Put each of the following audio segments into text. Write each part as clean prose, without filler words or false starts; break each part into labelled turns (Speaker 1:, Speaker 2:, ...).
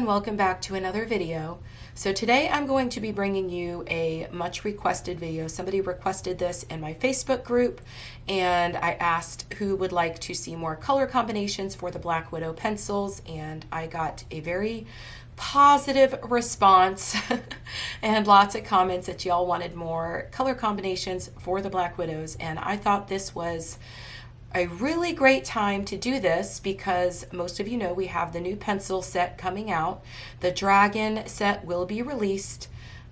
Speaker 1: and welcome back to another video. So today I'm going to be bringing you a much requested video. Somebody requested this in my Facebook group and I asked who would like to see more color combinations for the Black Widow pencils, and I got a very positive response and lots of comments that y'all wanted more color combinations for the Black Widows, and I thought this was a really great time to do this because most of you know we have the new pencil set coming out. The Dragon set will be released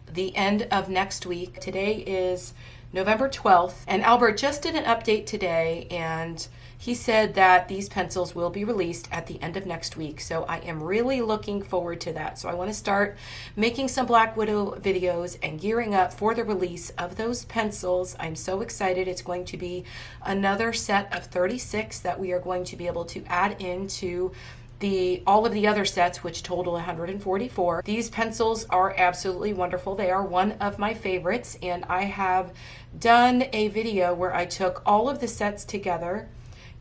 Speaker 1: the end of next week. Today is November 12th, and Albert just did an update today and he said that these pencils will be released at the end of next week. So I am really looking forward to that. So I want to start making some Black Widow videos and gearing up for the release of those pencils. I'm so excited. It's going to be another set of 36 that we are going to be able to add into all of the other sets, which total 144. These pencils are absolutely wonderful. They are one of my favorites, and I have done a video where I took all of the sets together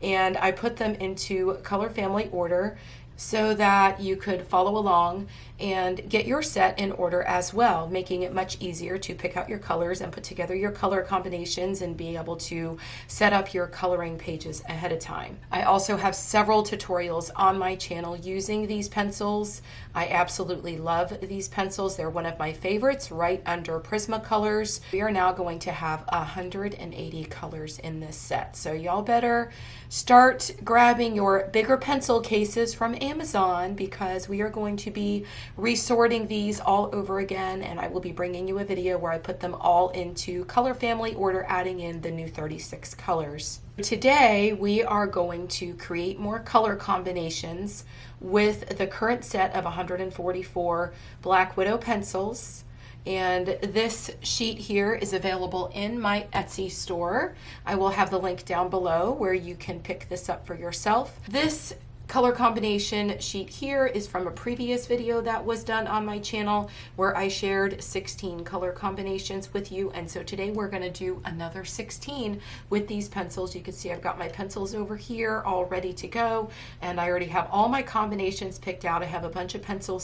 Speaker 1: and I put them into color family order so that you could follow along and get your set in order as well, making it much easier to pick out your colors and put together your color combinations and be able to set up your coloring pages ahead of time. I also have several tutorials on my channel using these pencils. I absolutely love these pencils. They're one of my favorites, right under Prismacolors. We are now going to have 180 colors in this set, so y'all better start grabbing your bigger pencil cases from Amazon because we are going to be resorting these all over again, and I will be bringing you a video where I put them all into color family order, adding in the new 36 colors. Today we are going to create more color combinations with the current set of 144 Black Widow pencils. And this sheet here is available in my Etsy store. I will have the link down below where you can pick this up for yourself. This color combination sheet here is from a previous video that was done on my channel where I shared 16 color combinations with you, and so today we're going to do another 16 with these pencils. You can see I've got my pencils over here all ready to go, and I already have all my combinations picked out. I have a bunch of pencils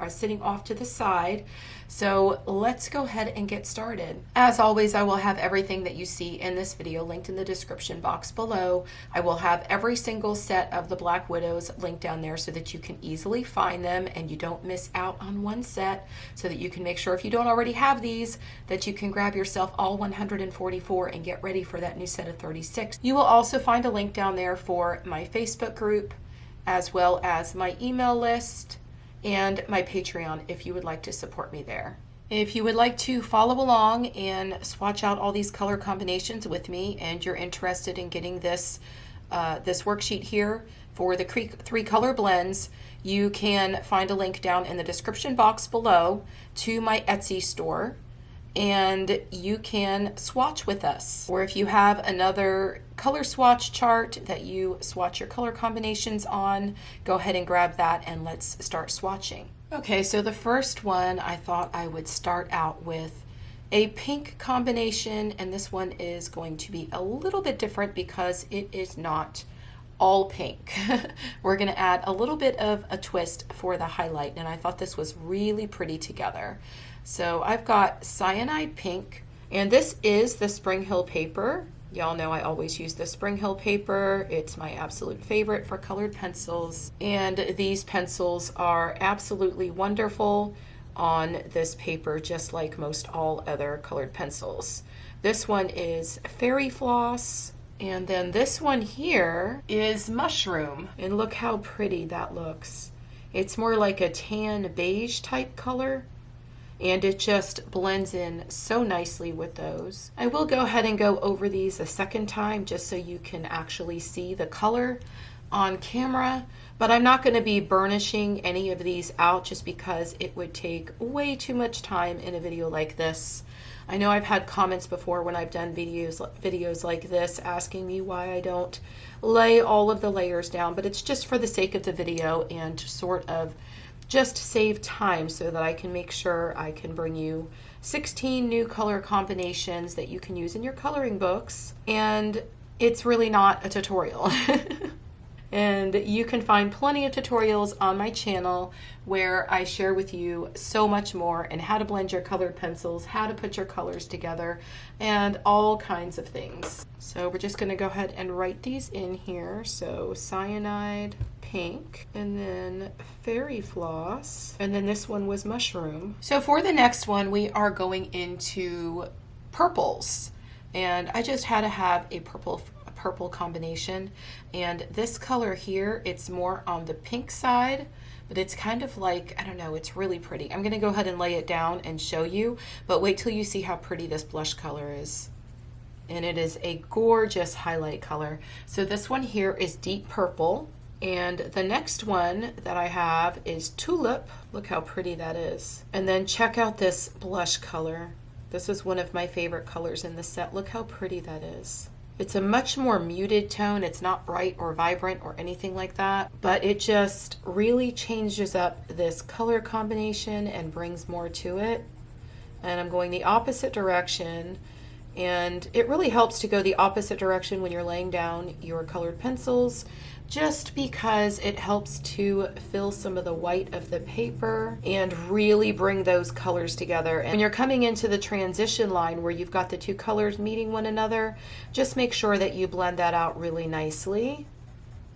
Speaker 1: sitting off to the side. So let's go ahead and get started. As always, I will have everything that you see in this video linked in the description box below. I will have every single set of the Black Widows linked down there so that you can easily find them and you don't miss out on one set, so that you can make sure if you don't already have these that you can grab yourself all 144 and get ready for that new set of 36. You will also find a link down there for my Facebook group as well as my email list and my Patreon if you would like to support me there. If you would like to follow along and swatch out all these color combinations with me, and you're interested in getting this this worksheet here for the three color blends, you can find a link down in the description box below to my Etsy store, and you can swatch with us. Or if you have another color swatch chart that you swatch your color combinations on, go ahead and grab that and let's start swatching. Okay, so the first one I thought I would start out with a pink combination, and this one is going to be a little bit different because it is not all pink. We're going to add a little bit of a twist for the highlight, and I thought this was really pretty together. So I've got cyanide pink, and this is the Spring Hill paper. Y'all know I always use the Spring Hill paper. It's my absolute favorite for colored pencils, and these pencils are absolutely wonderful on this paper, just like most all other colored pencils. This one is Fairy Floss, and then this one here is Mushroom, and look how pretty that looks. It's more like a tan beige type color, and it just blends in so nicely with those. I will go ahead and go over these a second time just so you can actually see the color on camera, but I'm not going to be burnishing any of these out just because it would take way too much time in a video like this. I know I've had comments before when I've done videos like this asking me why I don't lay all of the layers down, but it's just for the sake of the video and to sort of just save time so that I can make sure I can bring you 16 new color combinations that you can use in your coloring books, and it's really not a tutorial. And you can find plenty of tutorials on my channel where I share with you so much more and how to blend your colored pencils, how to put your colors together, and all kinds of things. So we're just going to go ahead and write these in here. So cyanide, pink, and then fairy floss, and then this one was mushroom. So for the next one, we are going into purples, and I just had to have a purple combination. And this color here, it's more on the pink side, but it's kind of like, I don't know, it's really pretty. I'm going to go ahead and lay it down and show you, but wait till you see how pretty this blush color is. And it is a gorgeous highlight color. So this one here is deep purple, and the next one that I have is tulip. Look how pretty that is. And then check out this blush color. This is one of my favorite colors in the set. Look how pretty that is. It's a much more muted tone. It's not bright or vibrant or anything like that, but it just really changes up this color combination and brings more to it. And I'm going the opposite direction, and it really helps to go the opposite direction when you're laying down your colored pencils, just because it helps to fill some of the white of the paper and really bring those colors together. And when you're coming into the transition line where you've got the two colors meeting one another, just make sure that you blend that out really nicely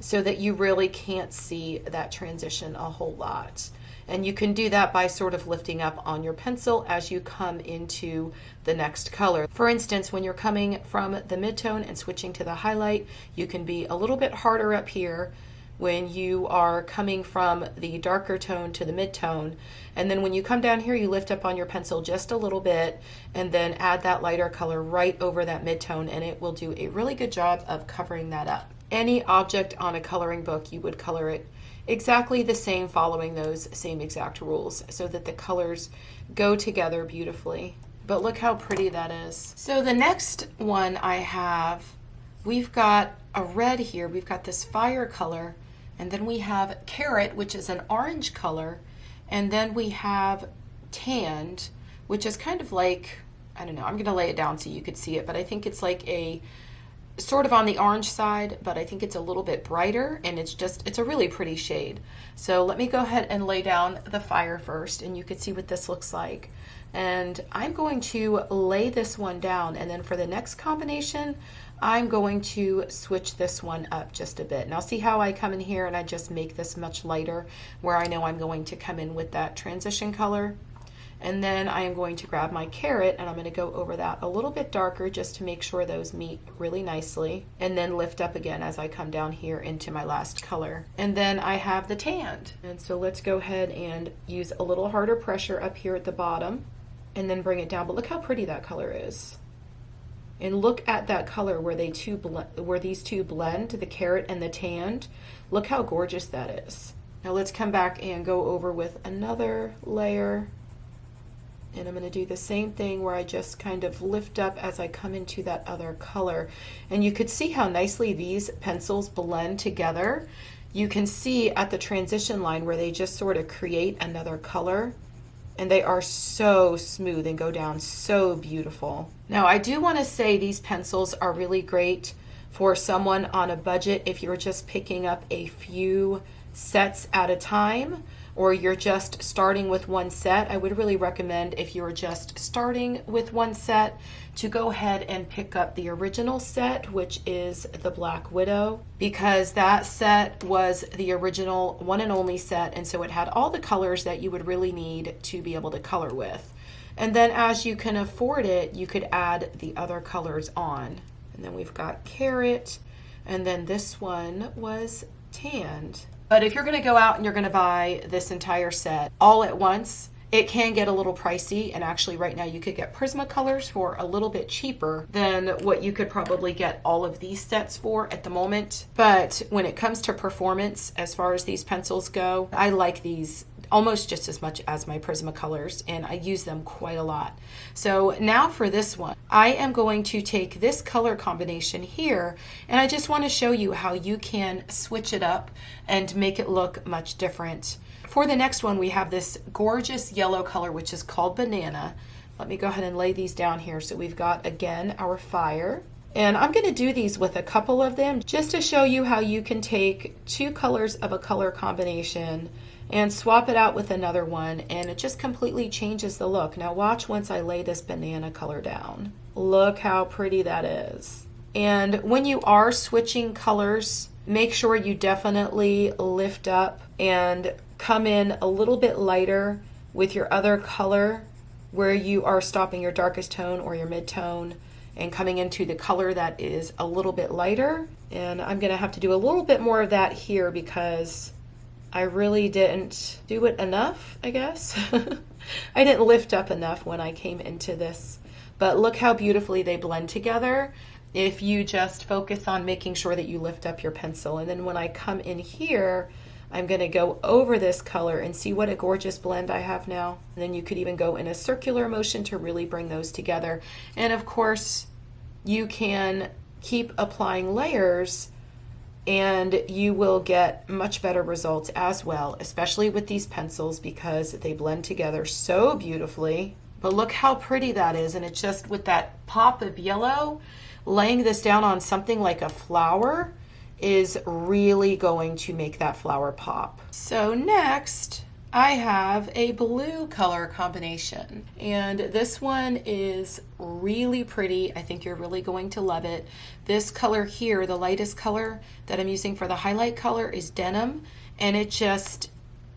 Speaker 1: so that you really can't see that transition a whole lot. And you can do that by sort of lifting up on your pencil as you come into the next color. For instance, when you're coming from the midtone and switching to the highlight, you can be a little bit harder up here when you are coming from the darker tone to the midtone. And then when you come down here, you lift up on your pencil just a little bit and then add that lighter color right over that midtone, and it will do a really good job of covering that up. Any object on a coloring book, you would color it exactly the same, following those same exact rules so that the colors go together beautifully. But look how pretty that is. So the next one I have, we've got a red here, we've got this fire color, and then we have carrot, which is an orange color, and then we have tanned, which is kind of like, I don't know, I'm gonna lay it down so you could see it, but I think it's like a sort of on the orange side, but I think it's a little bit brighter, and it's a really pretty shade. So let me go ahead and lay down the fire first, and you can see what this looks like. And I'm going to lay this one down, and then for the next combination, I'm going to switch this one up just a bit. Now see how I come in here and I just make this much lighter where I know I'm going to come in with that transition color. And then I am going to grab my carrot and I'm going to go over that a little bit darker just to make sure those meet really nicely, and then lift up again as I come down here into my last color. And then I have the tanned. And so let's go ahead and use a little harder pressure up here at the bottom and then bring it down. But look how pretty that color is. And look at that color where these two blend, the carrot and the tanned. Look how gorgeous that is. Now let's come back and go over with another layer. And I'm going to do the same thing where I just kind of lift up as I come into that other color. And you could see how nicely these pencils blend together. You can see at the transition line where they just sort of create another color. And they are so smooth and go down so beautiful. Now I do want to say these pencils are really great for someone on a budget if you're just picking up a few sets at a time, or you're just starting with one set. I would really recommend, if you're just starting with one set, to go ahead and pick up the original set, which is the Black Widow, because that set was the original one and only set, and so it had all the colors that you would really need to be able to color with. And then as you can afford it, you could add the other colors on. And then we've got carrot, and then this one was tanned. But if you're going to go out and you're going to buy this entire set all at once, it can get a little pricey. And actually right now you could get Prismacolors for a little bit cheaper than what you could probably get all of these sets for at the moment. But when it comes to performance, as far as these pencils go, I like these almost just as much as my Prismacolors, and I use them quite a lot. So now for this one, I am going to take this color combination here, and I just want to show you how you can switch it up and make it look much different. For the next one, we have this gorgeous yellow color, which is called Banana. Let me go ahead and lay these down here. So we've got, again, our fire, And I'm going to do these with a couple of them just to show you how you can take two colors of a color combination and swap it out with another one, and it just completely changes the look. Now watch once I lay this banana color down. Look how pretty that is. And when you are switching colors, make sure you definitely lift up and come in a little bit lighter with your other color where you are stopping your darkest tone or your mid-tone and coming into the color that is a little bit lighter. And I'm gonna have to do a little bit more of that here because I really didn't do it enough, I guess. I didn't lift up enough when I came into this, but look how beautifully they blend together if you just focus on making sure that you lift up your pencil. And then when I come in here, I'm gonna go over this color and see what a gorgeous blend I have now. And then you could even go in a circular motion to really bring those together. And of course, you can keep applying layers and you will get much better results as well, especially with these pencils because they blend together so beautifully. But look how pretty that is, and it's just with that pop of yellow, laying this down on something like a flower is really going to make that flower pop. So next, I have a blue color combination, and this one is really pretty. I think you're really going to love it. This color here, the lightest color that I'm using for the highlight color, is denim, and it just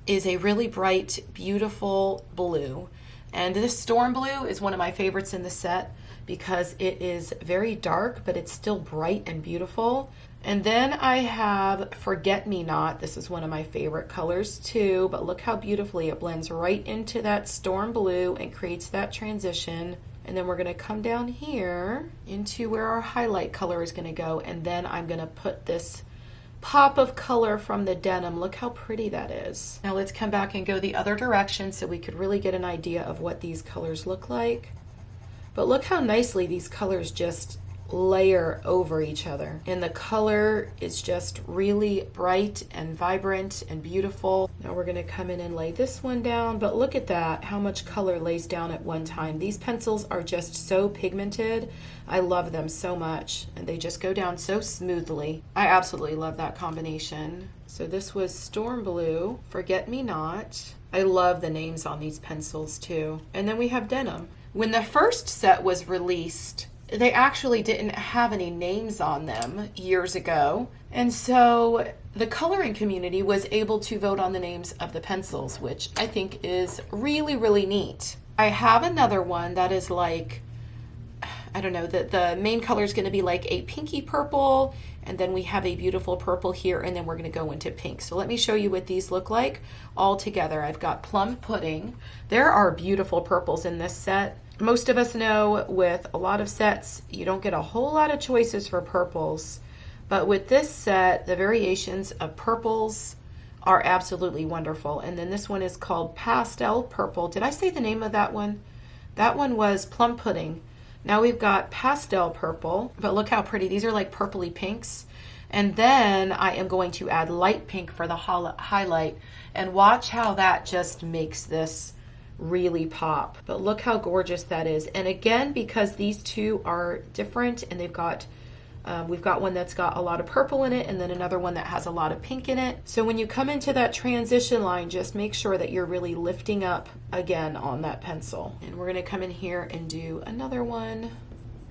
Speaker 1: is a really bright, beautiful blue. And this storm blue is one of my favorites in the set because it is very dark, but it's still bright and beautiful. And then I have Forget Me Not. This is one of my favorite colors too, but look how beautifully it blends right into that storm blue and creates that transition. And then we're gonna come down here into where our highlight color is gonna go, and then I'm gonna put this pop of color from the denim. Look how pretty that is. Now let's come back and go the other direction so we could really get an idea of what these colors look like. But look how nicely these colors just layer over each other, and the color is just really bright and vibrant and beautiful. Now we're going to come in and lay this one down, but look at that, how much color lays down at one time. These pencils are just so pigmented. I love them so much, and they just go down so smoothly. I absolutely love that combination. So this was Storm Blue, Forget Me Not. I love the names on these pencils too. And then we have Denim. When the first set was released, they actually didn't have any names on them years ago. And so the coloring community was able to vote on the names of the pencils, which I think is really, really neat. I have another one that is like, I don't know, the main color is going to be like a pinky purple, and then we have a beautiful purple here, and then we're going to go into pink. So let me show you what these look like all together. I've got Plum Pudding. There are beautiful purples in this set. Most of us know with a lot of sets, you don't get a whole lot of choices for purples. But with this set, the variations of purples are absolutely wonderful. And then this one is called Pastel Purple. Did I say the name of that one? That one was Plum Pudding. Now we've got Pastel Purple, but look how pretty. These are like purpley pinks. And then I am going to add light pink for the highlight. And watch how that just makes this really pop. But look how gorgeous that is. And again, because these two are different, and they've got we've got one that's got a lot of purple in it, and then another one that has a lot of pink in it. So when you come into that transition line, just make sure that you're really lifting up again on that pencil. And we're going to come in here and do another one,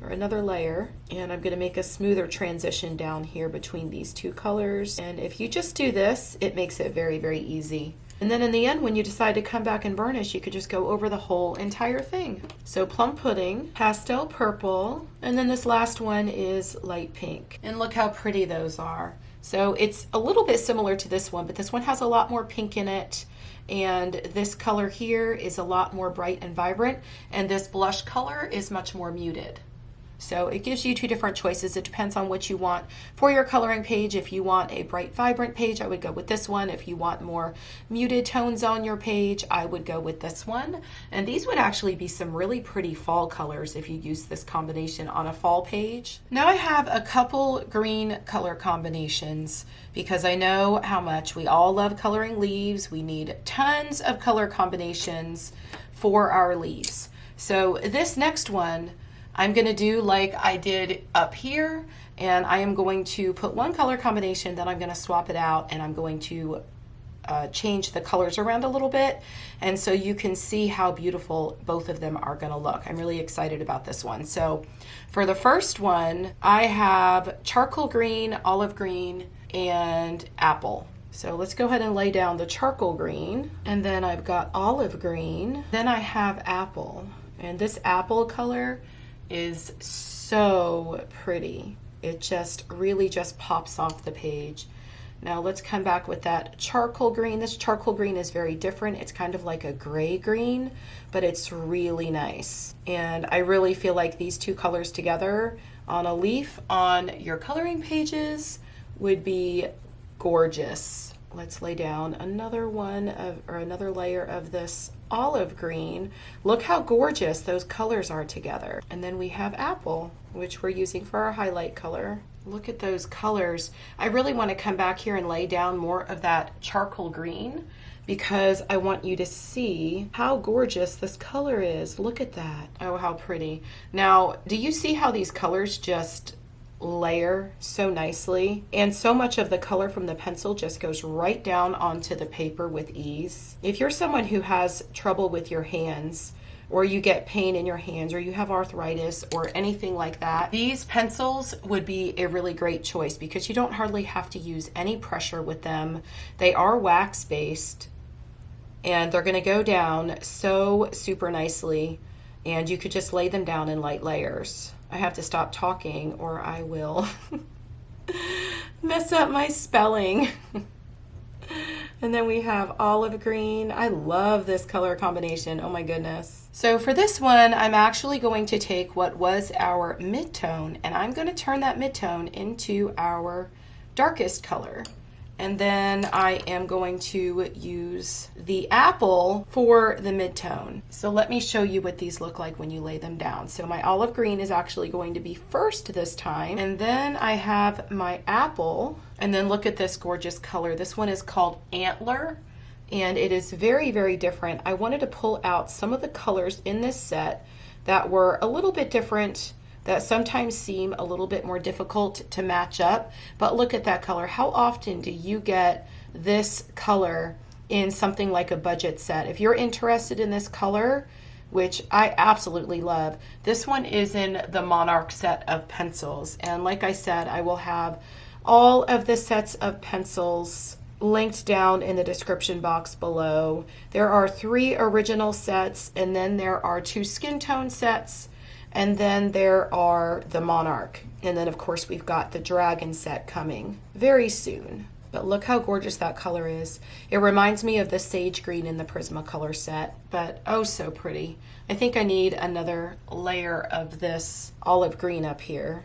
Speaker 1: or another layer, and I'm going to make a smoother transition down here between these two colors. And if you just do this, it makes it very, very easy. And then in the end, when you decide to come back and burnish, you could just go over the whole entire thing. So Plum Pudding, Pastel Purple, and then this last one is Light Pink. And look how pretty those are. So it's a little bit similar to this one, but this one has a lot more pink in it. And this color here is a lot more bright and vibrant. And this blush color is much more muted. So it gives you two different choices. It depends on what you want for your coloring page. If you want a bright, vibrant page, I would go with this one. If you want more muted tones on your page, I would go with this one. And these would actually be some really pretty fall colors if you use this combination on a fall page. Now I have a couple green color combinations because I know how much we all love coloring leaves. We need tons of color combinations for our leaves. So this next one, I'm going to do like I did up here, and I am going to put one color combination, then I'm going to swap it out, and I'm going to change the colors around a little bit, and so you can see how beautiful both of them are going to look. I'm really excited about this one. So for the first one, I have charcoal green, olive green, and apple. So let's go ahead and lay down the charcoal green, and then I've got olive green, then I have apple, and this apple color is so pretty. It just really just pops off the page. Now let's come back with that charcoal green. This charcoal green is very different. It's kind of like a gray green, but it's really nice. And I really feel like these two colors together on a leaf on your coloring pages would be gorgeous. Let's lay down another one of, or another layer of this olive green. Look how gorgeous those colors are together. And then we have apple, which we're using for our highlight color. Look at those colors. I really want to come back here and lay down more of that charcoal green because I want you to see how gorgeous this color is. Look at that. Oh, how pretty. Now, do you see how these colors just layer so nicely? And so much of the color from the pencil just goes right down onto the paper with ease. If you're someone who has trouble with your hands, or you get pain in your hands, or you have arthritis or anything like that, these pencils would be a really great choice because you don't hardly have to use any pressure with them. They are wax based and they're gonna go down so super nicely, and you could just lay them down in light layers. I have to stop talking or I will mess up my spelling. And then we have olive green. I love this color combination. Oh my goodness. So for this one, I'm actually going to take what was our mid-tone, and I'm going to turn that mid-tone into our darkest color. And then I am going to use the apple for the mid-tone. So let me show you what these look like when you lay them down. So my olive green is actually going to be first this time. And then I have my apple. And then look at this gorgeous color. This one is called Antler, and it is very, very different. I wanted to pull out some of the colors in this set that were a little bit different, that sometimes seem a little bit more difficult to match up. But look at that color. How often do you get this color in something like a budget set? If you're interested in this color, which I absolutely love, this one is in the Monarch set of pencils. And like I said, I will have all of the sets of pencils linked down in the description box below. There are 3 original sets, and then there are 2 skin tone sets, and then there are the Monarch. And then of course we've got the Dragon set coming very soon. But look how gorgeous that color is. It reminds me of the sage green in the Prismacolor set, but oh so pretty. I think I need another layer of this olive green up here,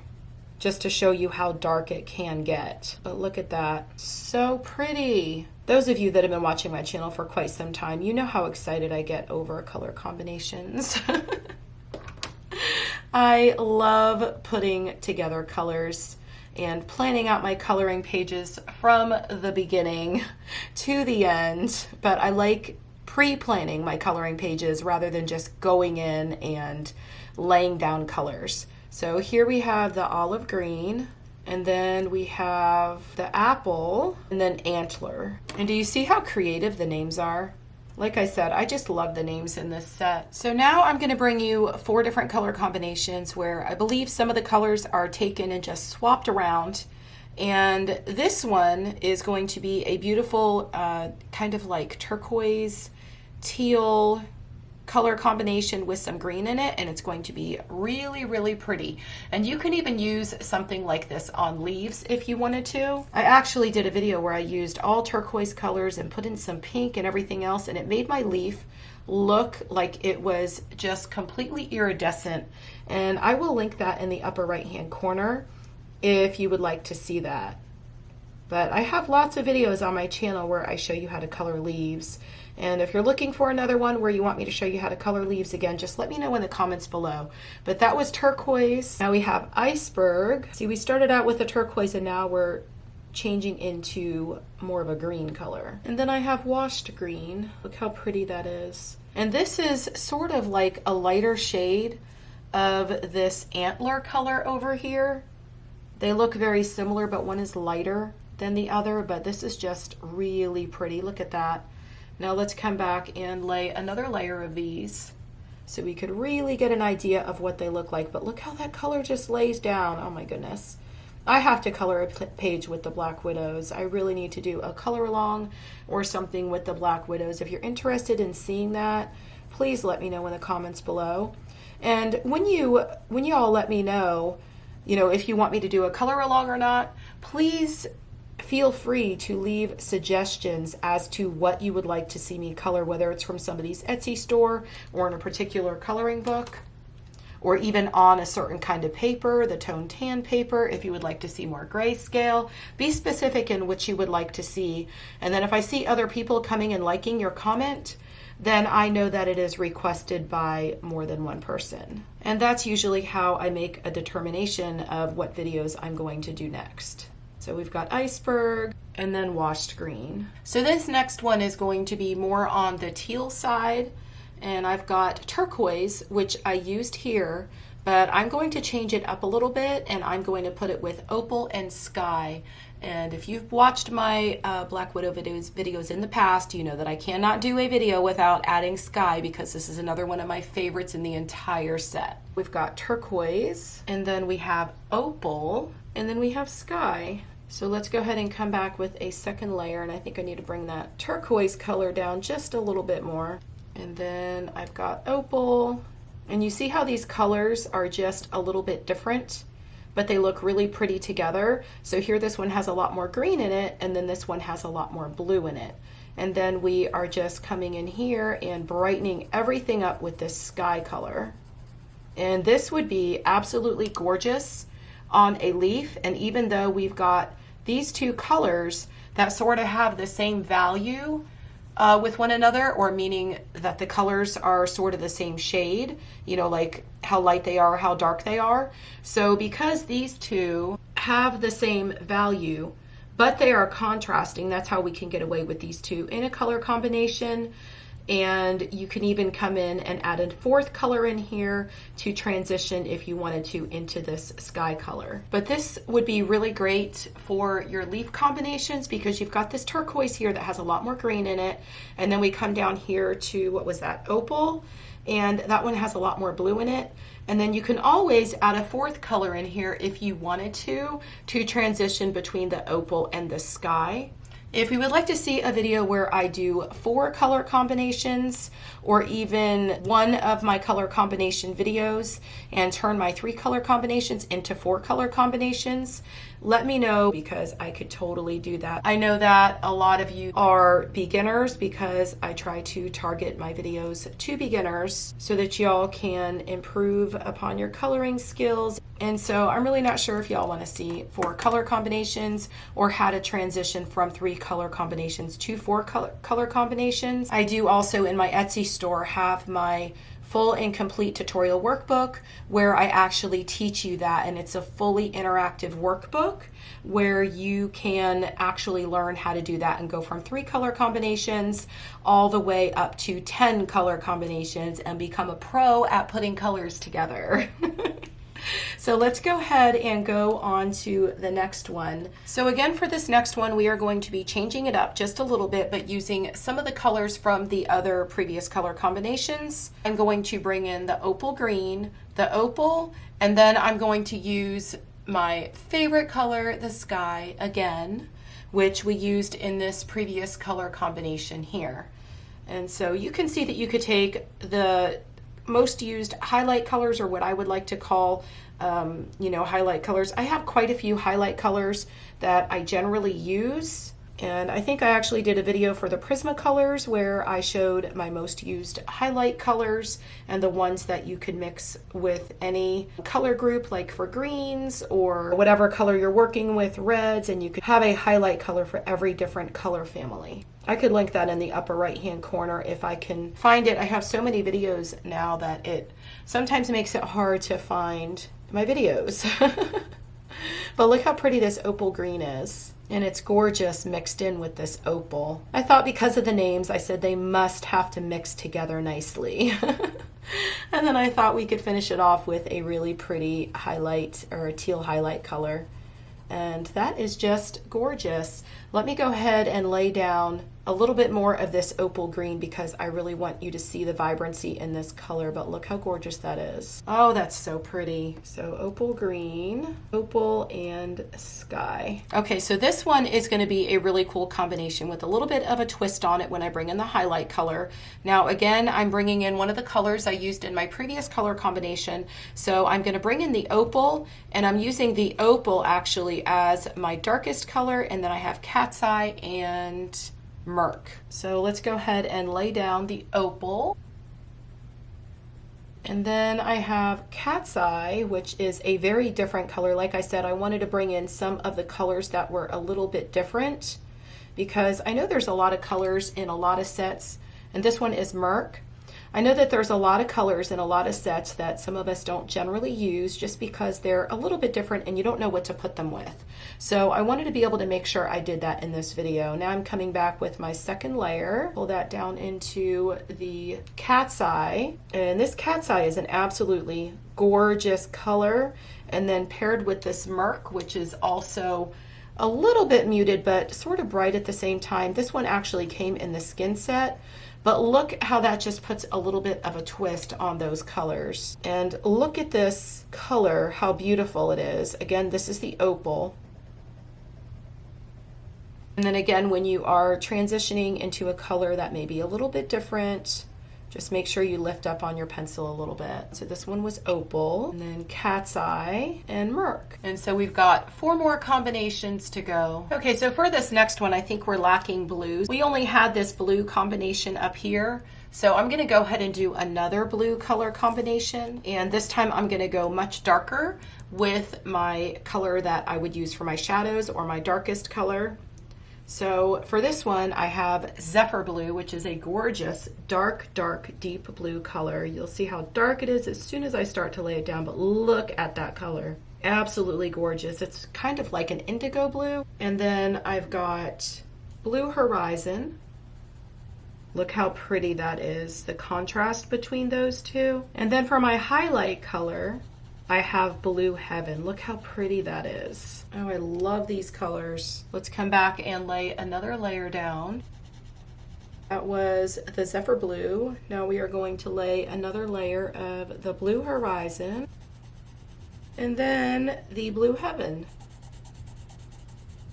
Speaker 1: just to show you how dark it can get. But look at that, so pretty. Those of you that have been watching my channel for quite some time, you know how excited I get over color combinations. I love putting together colors and planning out my coloring pages from the beginning to the end, but I like pre-planning my coloring pages rather than just going in and laying down colors. So here we have the olive green, and then we have the apple, and then Antler. And do you see how creative the names are? Like I said, I just love the names in this set. So now I'm going to bring you 4 different color combinations where I believe some of the colors are taken and just swapped around. And this one is going to be a beautiful kind of like turquoise, teal color combination with some green in it, and it's going to be really, really pretty. And you can even use something like this on leaves if you wanted to. I actually did a video where I used all turquoise colors and put in some pink and everything else, and it made my leaf look like it was just completely iridescent. And I will link that in the upper right hand corner if you would like to see that. But I have lots of videos on my channel where I show you how to color leaves. And if you're looking for another one where you want me to show you how to color leaves again, just let me know in the comments below. But that was turquoise. Now we have iceberg. See, we started out with a turquoise and now we're changing into more of a green color. And then I have washed green. Look how pretty that is. And this is sort of like a lighter shade of this antler color over here. They look very similar, but one is lighter than the other, but this is just really pretty. Look at that. Now let's come back and lay another layer of these so we could really get an idea of what they look like. But look how that color just lays down. Oh my goodness. I have to color a page with the Black Widows. I really need to do a color along or something with the Black Widows. If you're interested in seeing that, please let me know in the comments below. And when you all let me know, if you want me to do a color along or not, please feel free to leave suggestions as to what you would like to see me color, whether it's from somebody's Etsy store or in a particular coloring book, or even on a certain kind of paper, the toned tan paper, if you would like to see more grayscale. Be specific in what you would like to see. And then if I see other people coming and liking your comment, then I know that it is requested by more than one person. And that's usually how I make a determination of what videos I'm going to do next. So we've got iceberg and then washed green. So this next one is going to be more on the teal side. And I've got turquoise, which I used here, but I'm going to change it up a little bit, and I'm going to put it with opal and sky. And if you've watched my Black Widow videos in the past, you know that I cannot do a video without adding sky, because this is another one of my favorites in the entire set. We've got turquoise, and then we have opal, and then we have sky. So let's go ahead and come back with a second layer, and I think I need to bring that turquoise color down just a little bit more. And then I've got opal, and you see how these colors are just a little bit different, but they look really pretty together. So here this one has a lot more green in it, and then this one has a lot more blue in it. And then we are just coming in here and brightening everything up with this sky color. And this would be absolutely gorgeous on a leaf. And even though we've got these two colors that sort of have the same value with one another, or meaning that the colors are sort of the same shade, like how light they are, how dark they are. So because these two have the same value, but they are contrasting, that's how we can get away with these two in a color combination. And you can even come in and add a fourth color in here to transition if you wanted to into this sky color. But this would be really great for your leaf combinations, because you've got this turquoise here that has a lot more green in it. And then we come down here to, what was that, opal, and that one has a lot more blue in it. And then you can always add a fourth color in here if you wanted to transition between the opal and the sky. If you would like to see a video where I do 4 color combinations, or even one of my color combination videos and turn my 3 color combinations into 4 color combinations, let me know, because I could totally do that. I know that a lot of you are beginners, because I try to target my videos to beginners so that y'all can improve upon your coloring skills. And so I'm really not sure if y'all want to see 4 color combinations, or how to transition from 3 color combinations to 4 color combinations. I do also in my Etsy store have my full and complete tutorial workbook where I actually teach you that, and it's a fully interactive workbook where you can actually learn how to do that and go from 3 color combinations all the way up to 10 color combinations and become a pro at putting colors together. So let's go ahead and go on to the next one. So again, for this next one, we are going to be changing it up just a little bit, but using some of the colors from the other previous color combinations. I'm going to bring in the opal green, the opal, and then I'm going to use my favorite color, the sky, again, which we used in this previous color combination here. And so you can see that you could take the most used highlight colors, or what I would like to call highlight colors. I have quite a few highlight colors that I generally use, and I think I actually did a video for the Prismacolors where I showed my most used highlight colors and the ones that you could mix with any color group, like for greens or whatever color you're working with, reds, and you could have a highlight color for every different color family. I could link that in the upper right hand corner if I can find it. I have so many videos now that it sometimes makes it hard to find my videos. But look how pretty this opal green is. And it's gorgeous mixed in with this opal. I thought because of the names, I said they must have to mix together nicely. And then I thought we could finish it off with a really pretty highlight or a teal highlight color. And that is just gorgeous. Let me go ahead and lay down a little bit more of this opal green because I really want you to see the vibrancy in this color, but look how gorgeous that is. Oh, that's so pretty. So opal green, opal and sky. Okay, so this one is going to be a really cool combination with a little bit of a twist on it when I bring in the highlight color. Now again, I'm bringing in one of the colors I used in my previous color combination. So I'm going to bring in the opal, and I'm using the opal actually as my darkest color, and then I have cat's eye and Merc. So let's go ahead and lay down the opal. And then I have cat's eye, which is a very different color. Like I said, I wanted to bring in some of the colors that were a little bit different because I know there's a lot of colors in a lot of sets, and this one is Merc. I know that there's a lot of colors in a lot of sets that some of us don't generally use just because they're a little bit different and you don't know what to put them with. So I wanted to be able to make sure I did that in this video. Now I'm coming back with my second layer, pull that down into the cat's eye. And this cat's eye is an absolutely gorgeous color. And then paired with this Merc, which is also a little bit muted but sort of bright at the same time. This one actually came in the skin set. But look how that just puts a little bit of a twist on those colors. And look at this color, how beautiful it is. Again, this is the opal. And then again, when you are transitioning into a color that may be a little bit different, just make sure you lift up on your pencil a little bit. So this one was opal, and then cat's eye and Merc. And so we've got 4 more combinations to go. Okay, so for this next one, I think we're lacking blues. We only had this blue combination up here. So I'm gonna go ahead and do another blue color combination. And this time I'm gonna go much darker with my color that I would use for my shadows or my darkest color. So for this one, I have Zephyr Blue, which is a gorgeous, dark, deep blue color. You'll see how dark it is as soon as I start to lay it down, but look at that color. Absolutely gorgeous. It's kind of like an indigo blue. And then I've got Blue Horizon. Look how pretty that is, the contrast between those two. And then for my highlight color, I have Blue Heaven. Look how pretty that is. Oh, I love these colors. Let's come back and lay another layer down. That was the Zephyr Blue. Now we are going to lay another layer of the Blue Horizon and then the Blue Heaven.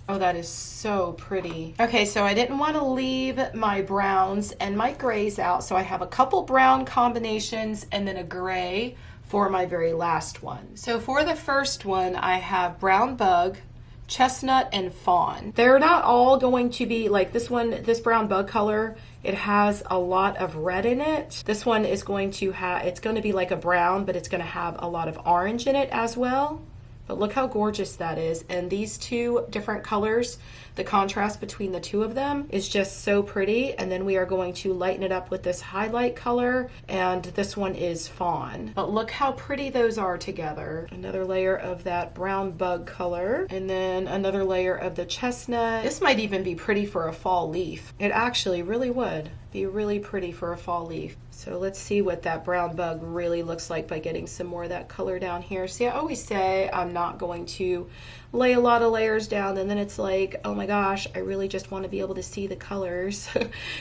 Speaker 1: Oh, that is so pretty. Okay, so I didn't want to leave my browns and my grays out, so I have a couple brown combinations and then a gray for my very last one. So for the first one, I have Brown Bug, Chestnut, and Fawn. They're not all going to be like this one, this Brown Bug color, it has a lot of red in it. This one is going to have, it's going to be like a brown, but it's going to have a lot of orange in it as well. But look how gorgeous that is. And these two different colors, the contrast between the two of them is just so pretty. And then we are going to lighten it up with this highlight color. And this one is Fawn. But look how pretty those are together. Another layer of that Brown Bug color. And then another layer of the chestnut. This might even be pretty for a fall leaf. It actually really would be really pretty for a fall leaf. So let's see what that Brown Bug really looks like by getting some more of that color down here. See, I always say I'm not going to lay a lot of layers down and then it's like, oh my gosh, I really just want to be able to see the colors.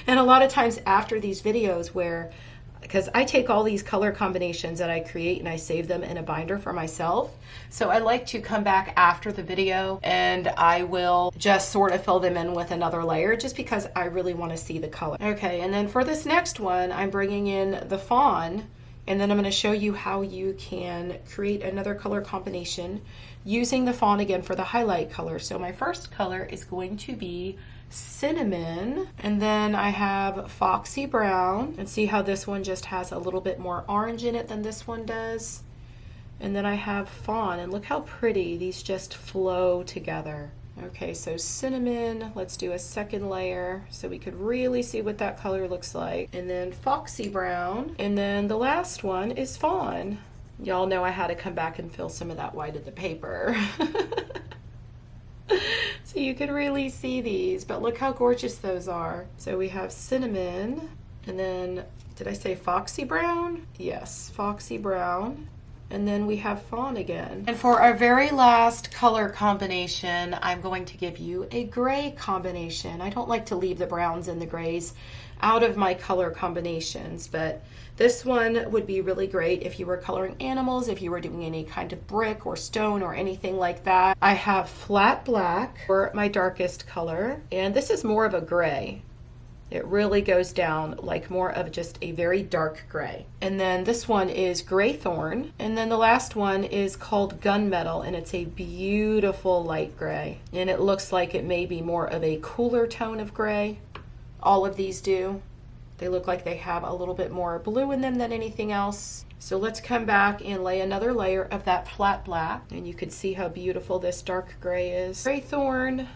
Speaker 1: And a lot of times after these videos because I take all these color combinations that I create and I save them in a binder for myself. So I like to come back after the video and I will just sort of fill them in with another layer just because I really want to see the color. Okay, and then for this next one, I'm bringing in the Fawn, and then I'm going to show you how you can create another color combination using the Fawn again for the highlight color. So my first color is going to be Cinnamon, and then I have Foxy Brown, and see how this one just has a little bit more orange in it than this one does. And then I have Fawn, and look how pretty these just flow together. Okay, so Cinnamon, let's do a second layer so we could really see what that color looks like. And then Foxy Brown, and then the last one is Fawn. Y'all know I had to come back and fill some of that white of the paper. So you can really see these, but look how gorgeous those are. So we have Cinnamon, and then did I say foxy brown? Yes, foxy brown. And then we have fawn again. And for our very last color combination, I'm going to give you a gray combination. I don't like to leave the browns and the grays out of my color combinations, but this one would be really great if you were coloring animals, if you were doing any kind of brick or stone or anything like that. I have flat black for my darkest color, and this is more of a gray. It really goes down like more of just a very dark gray. And then this one is Gray Thorn. And then the last one is called Gunmetal, and it's a beautiful light gray. And it looks like it may be more of a cooler tone of gray. All of these do. They look like they have a little bit more blue in them than anything else. So let's come back and lay another layer of that flat black. And you can see how beautiful this dark gray is. Gray Thorn.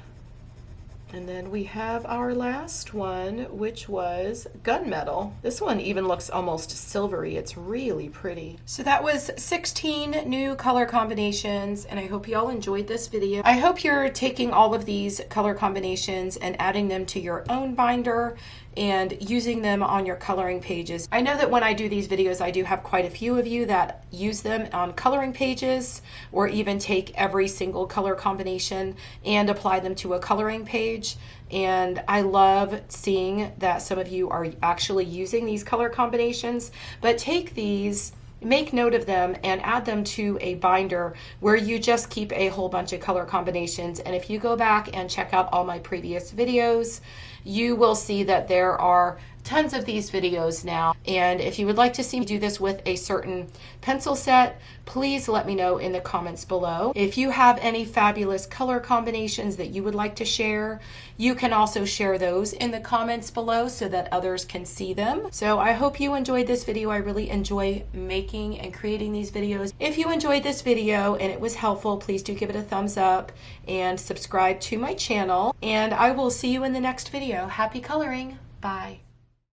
Speaker 1: And then we have our last one, which was Gunmetal. This one even looks almost silvery. It's really pretty. So that was 16 new color combinations, and I hope you all enjoyed this video. I hope you're taking all of these color combinations and adding them to your own binder and using them on your coloring pages. I know that when I do these videos, I do have quite a few of you that use them on coloring pages, or even take every single color combination and apply them to a coloring page. And I love seeing that some of you are actually using these color combinations. But take these, make note of them, and add them to a binder where you just keep a whole bunch of color combinations. And if you go back and check out all my previous videos, you will see that there are tons of these videos now. And if you would like to see me do this with a certain pencil set, please let me know in the comments below. If you have any fabulous color combinations that you would like to share, you can also share those in the comments below so that others can see them. So I hope you enjoyed this video. I really enjoy making and creating these videos. If you enjoyed this video and it was helpful, please do give it a thumbs up and subscribe to my channel. And I will see you in the next video. Happy coloring. Bye.